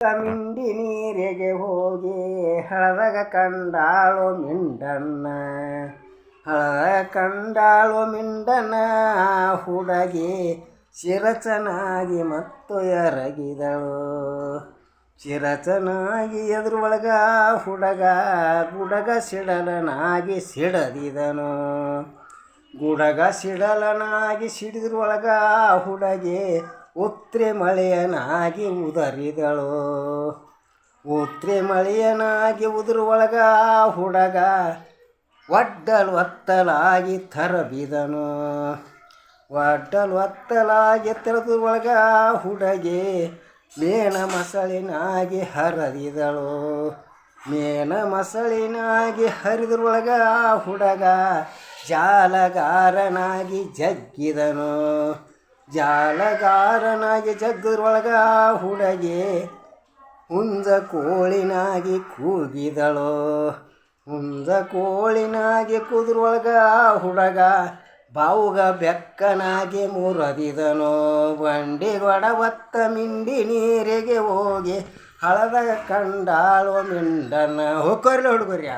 ಮಿಂಡಿ ನೀರಿಗೆ ಹೋಗಿ ಹಳದಾಗ ಕಂಡಾಳು ಮಿಂಡನ್ನ. ಹಳದಾಗ ಕಂಡಾಳು ಮಿಂಡನ ಹುಡುಗಿ ಶಿರಚನಾಗಿ ಮತ್ತು ಎರಗಿದಳು. ಶಿರಚನಾಗಿ ಎದುರೊಳಗ ಹುಡುಗ ಗುಡಗ ಸಿಡಲನಾಗಿ ಸಿಡದಿದನು. ಗುಡಗ ಸಿಡಲನಾಗಿ ಸಿಡಿದ್ರೊಳಗ ಹುಡುಗಿ ಉತ್ರೆ ಮಳೆಯನಾಗಿ ಉದರಿದಳು. ಉತ್ರೆ ಮಳೆಯನಾಗಿ ಉದುರುವೊಳಗ ಹುಡುಗ ಒಡ್ಡಲು ಒತ್ತಲಾಗಿ ತರಬಿದನು. ಒಡ್ಡಲು ಒತ್ತಲಾಗಿ ತೆರೆದ್ರೊಳಗ ಹುಡುಗಿ ಮೇನ ಮಸಳಿನಾಗಿ ಹರಿದಿದಳು. ಮೇನ ಮಸಳಿನಾಗಿ ಹರಿದ್ರೊಳಗ ಹುಡುಗ ಜಾಲಗಾರನಾಗಿ ಜಗ್ಗಿದನು. ಜಾಲಗಾರನಾಗಿ ಜಗ್ಗದ್ರೊಳಗ ಹುಡುಗಿ ಹುಂಜ ಕೋಳಿನಾಗಿ ಕೂಗಿದಳು. ಹುಂಜ ಕೋಳಿನಾಗಿ ಕೂದ್ರೊಳಗ ಹುಡುಗ ಬಾವುಗ ಬೆಕ್ಕನಾಗಿ ಮುರದಿದನು. ಬಂಡಿಗೊಡ ಒತ್ತ ಮಿಂಡಿ ನೀರಿಗೆ ಹೋಗಿ ಹಳದಾಗ ಕಂಡಾಳು ಮಿಂಡನ. ಹೋಗ್ಕೋರಿ ಹುಡುಗರಿ.